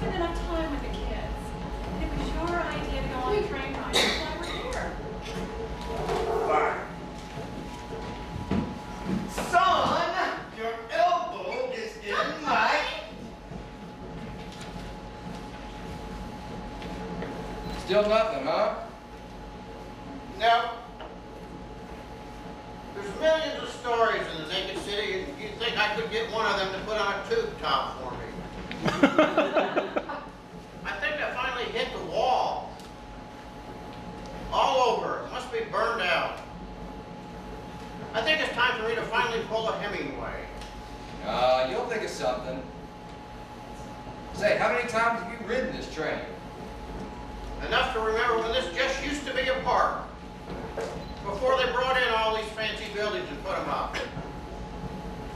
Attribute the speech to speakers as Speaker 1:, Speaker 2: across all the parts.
Speaker 1: spend enough time with the kids. And it was your idea to go on a train ride. That's why we're here.
Speaker 2: Fine. Son, your elbow is in my...
Speaker 3: Still nothing, huh?
Speaker 2: No. There's millions of stories in the Naked City, and you'd think I could get one of them to put on a tube top for me. I think I finally hit the wall. All over. It must be burned out. I think it's time for me to finally pull a Hemingway.
Speaker 3: You'll think of something. Say, how many times have you ridden this train?
Speaker 2: Enough to remember when this just used to be a park. Before they brought in all these fancy buildings and put them up.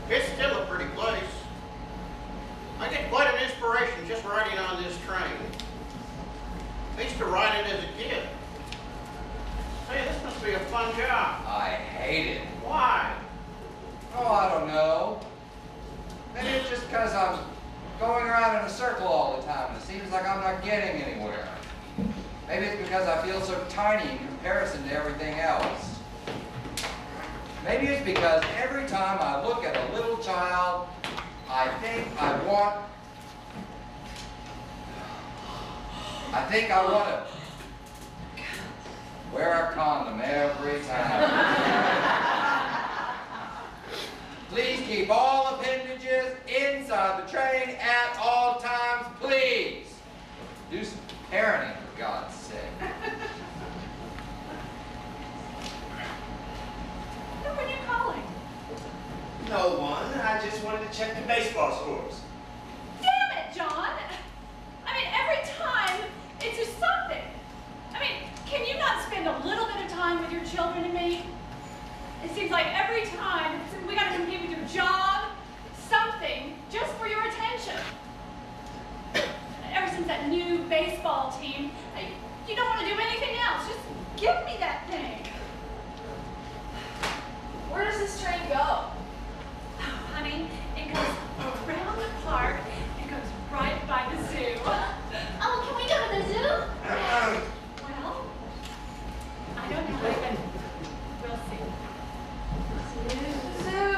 Speaker 2: It's still a pretty place. I get quite an inspiration just riding on this train. I used to ride it as a kid. Hey, this must be a fun job.
Speaker 3: I hate it.
Speaker 2: Why?
Speaker 3: Oh, I don't know. Maybe it's just because I'm going around in a circle all the time. It seems like I'm not getting anywhere. Maybe it's because I feel so tiny in comparison to everything else. Maybe it's because every time I look at a little child, I think I want to wear a condom every time. Please keep all appendages inside the train at all times, please. Do some parenting, for God's sake.
Speaker 1: Who were you calling?
Speaker 2: No one. I just wanted to check the baseball scores.
Speaker 1: Damn it, John! I mean, every time it's just something. I mean, can you not spend a little bit of time with your children and me? It seems like every time we gotta compete with your job, something, just for your attention. Ever since that new baseball team, you don't want to do anything else. Just give me that thing.
Speaker 4: Where does this train go?
Speaker 1: Oh, honey, it goes around the park. It goes right by the zoo.
Speaker 4: Oh, can we go to the zoo?
Speaker 1: Well, I don't know, but we'll see.
Speaker 4: Zoo.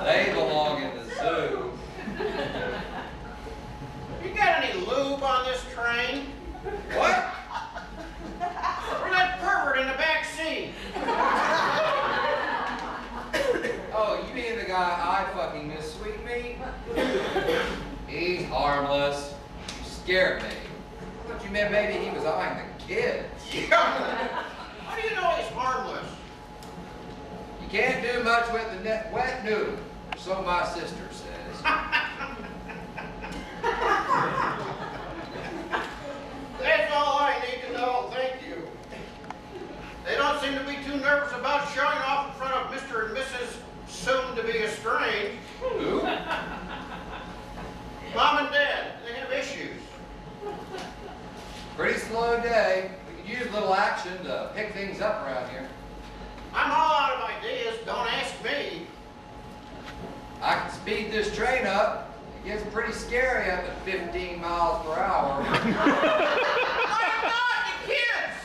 Speaker 3: They belong in the zoo.
Speaker 2: You got any lube on this train?
Speaker 3: What?
Speaker 2: Or that pervert in the back seat?
Speaker 3: Oh, you mean the guy I fucking miss Sweetmeat? He's harmless. You scared me. I thought you meant maybe he was eyeing the kids.
Speaker 2: How do you know he's harmless?
Speaker 3: You can't do much with the wet noodle, so my sister says.
Speaker 2: That's all I need to know, thank you. They don't seem to be too nervous about showing off in front of Mr. and Mrs. soon-to-be estranged.
Speaker 3: Who?
Speaker 2: Mom and Dad, they have issues.
Speaker 3: Pretty slow day. We could use a little action to pick things up around here.
Speaker 2: I'm all out of ideas, don't ask me.
Speaker 3: I can speed this train up. It gets pretty scary up at 15 miles per hour.
Speaker 2: I'm not the kids!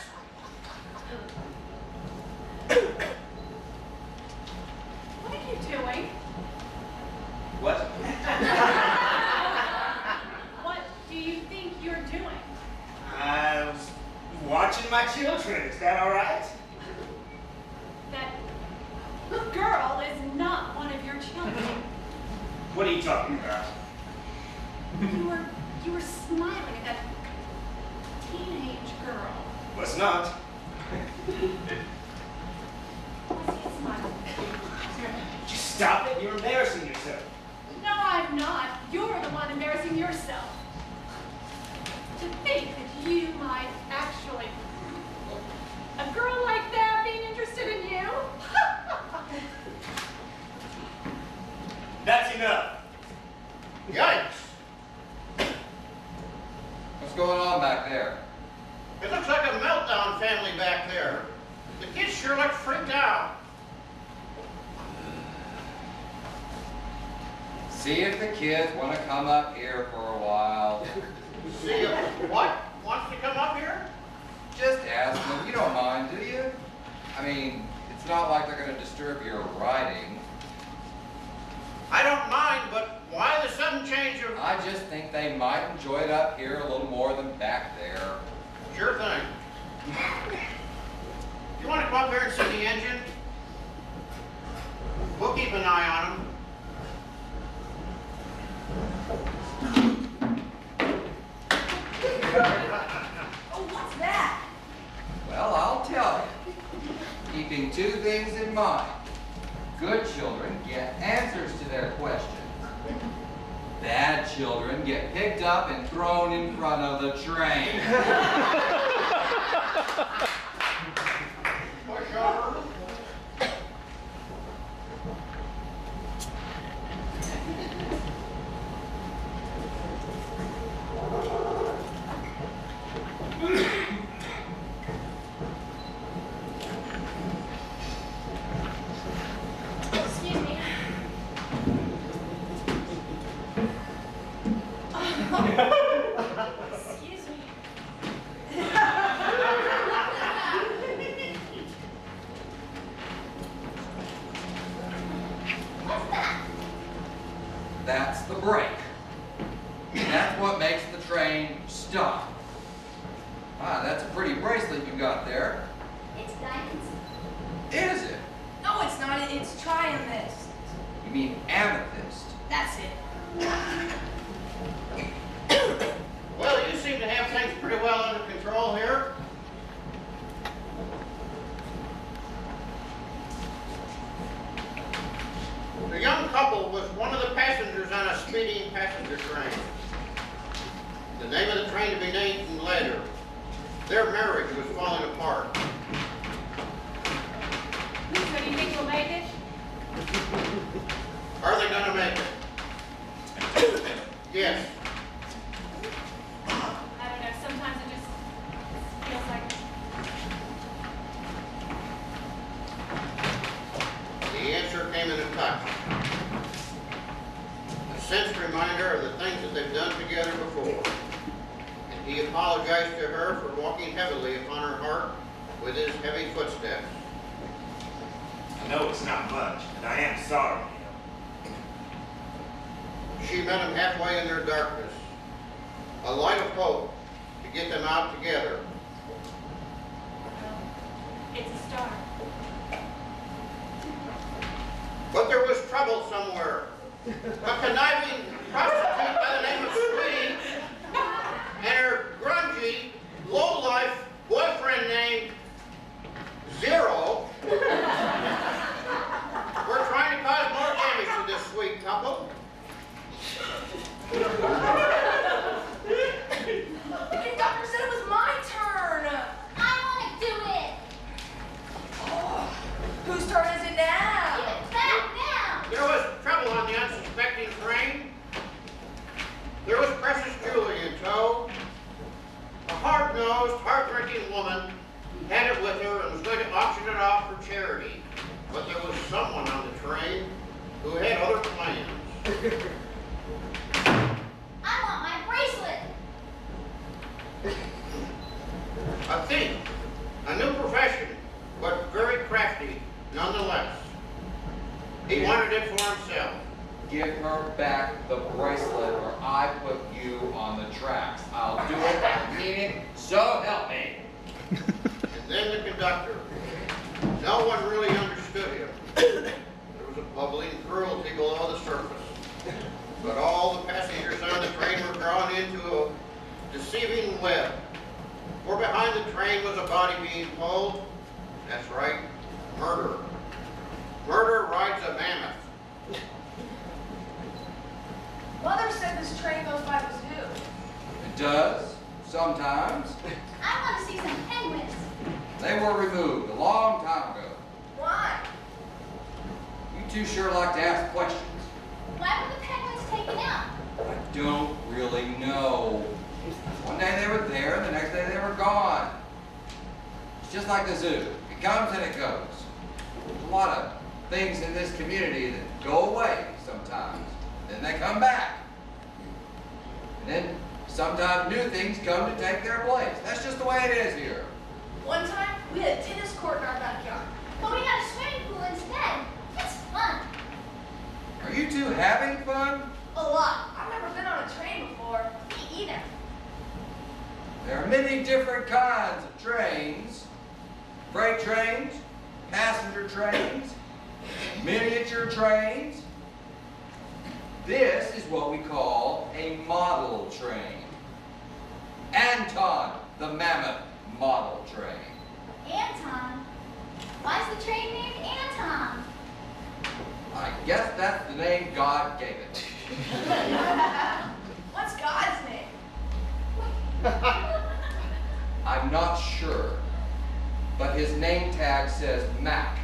Speaker 1: What are you doing?
Speaker 2: What?
Speaker 1: What do you think you're doing?
Speaker 5: I was watching my children. Is that all right?
Speaker 1: That girl is not one of your children.
Speaker 5: What are you talking about?
Speaker 1: You were smiling at that teenage girl.
Speaker 5: Was not.
Speaker 1: Was he smiling?
Speaker 5: Just stop it. You're embarrassing yourself.
Speaker 1: No, I'm not. You're the one embarrassing yourself. To think that you might actually... A girl like that being interested in you?
Speaker 5: That's enough.
Speaker 2: Yikes!
Speaker 3: What's going on back there?
Speaker 2: It looks like a meltdown family back there. The kids sure look freaked out.
Speaker 3: See if the kids want to come up here for a while.
Speaker 2: See if what wants to come up here?
Speaker 3: Just ask them. You don't mind, do you? I mean, it's not like they're going to disturb your writing.
Speaker 2: I don't mind, but why the sudden change of...
Speaker 3: I just think they might enjoy it up here a little more than back there.
Speaker 2: Sure thing. You want to come up here and see the engine? We'll keep an eye on them.
Speaker 1: Oh, what's that?
Speaker 3: Well, I'll tell you. Keeping two things in mind. Good children get answers to their questions. Bad children get picked up and thrown in front of the train.
Speaker 2: Push over.
Speaker 4: Excuse me. Excuse me. What's that?
Speaker 3: That's the brake. That's what makes the train stop. Ah, that's a pretty bracelet you got there.
Speaker 4: It's diamonds.
Speaker 3: Is it?
Speaker 1: No, it's not. It's triamethyst.
Speaker 3: You mean amethyst?
Speaker 1: That's it.
Speaker 2: Well, you seem to have things pretty well under control here. The young couple was one of the passengers on a speeding passenger train. The name of the train to be named later. Their marriage was falling apart.
Speaker 1: So do you think we'll make it?
Speaker 2: Are they gonna make it? Yes.
Speaker 1: I don't know. Sometimes it just feels like.
Speaker 2: The answer came in a touch. A sense reminder of the things that they've done together before. And he apologized to her for walking heavily upon her heart with his heavy footsteps.
Speaker 5: I know it's not much, but I am sorry.
Speaker 2: She met him halfway in their darkness. A light of hope to get them out together.
Speaker 1: It's a start.
Speaker 2: But there was trouble somewhere. A conniving prostitute by the name of Sweetie and her grungy, low-life boyfriend named Zero were trying to cause more damage to this sweet couple.
Speaker 1: The conductor said it was my turn.
Speaker 4: I want to do it.
Speaker 1: Whose turn is it
Speaker 4: Give
Speaker 1: now?
Speaker 4: it back now.
Speaker 2: There was trouble on the unsuspecting train. There was Precious Julie in tow. A hard-nosed, hard-drinking woman had it with her and was going to auction it off for charity. But there was someone on the train who had other plans.
Speaker 4: I want my bracelet.
Speaker 2: A thief, a new profession, but very crafty nonetheless. He wanted it for himself.
Speaker 3: Give her back the bracelet or I put you on the tracks. I'll do it, I mean it, so help me.
Speaker 2: And then the conductor. No one really understood him. There was a bubbling cruelty below the surface. But all the passengers on the train were drawn into a deceiving web. For behind the train was a body being pulled. That's right, murder. Murder rides a mammoth.
Speaker 1: Mother said this train goes by the zoo.
Speaker 3: It does, sometimes.
Speaker 4: I want to see some penguins.
Speaker 3: They were removed a long time ago.
Speaker 1: Why?
Speaker 3: You two sure like to ask questions.
Speaker 4: Why were the penguins taken out?
Speaker 3: I don't really know. One day they were there, and the next day they were gone. It's just like the zoo. It comes and it goes. There's a lot of things in this community that go away sometimes, then they come back. And then sometimes new things come to take their place. That's just the way it is here.
Speaker 6: One time, we had a tennis court in our backyard.
Speaker 4: But we had a swimming pool instead. It's fun.
Speaker 3: Are you two having fun?
Speaker 6: A lot. I've never been on a train before.
Speaker 4: Me either.
Speaker 3: There are many different kinds of trains. Freight trains, passenger trains, miniature trains. This is what we call a model train. Anton, the Mammoth model train.
Speaker 4: Anton. Why is the train named Anton?
Speaker 3: I guess that's the name God gave it.
Speaker 6: What's God's name?
Speaker 3: I'm not sure, but his name tag says Mac.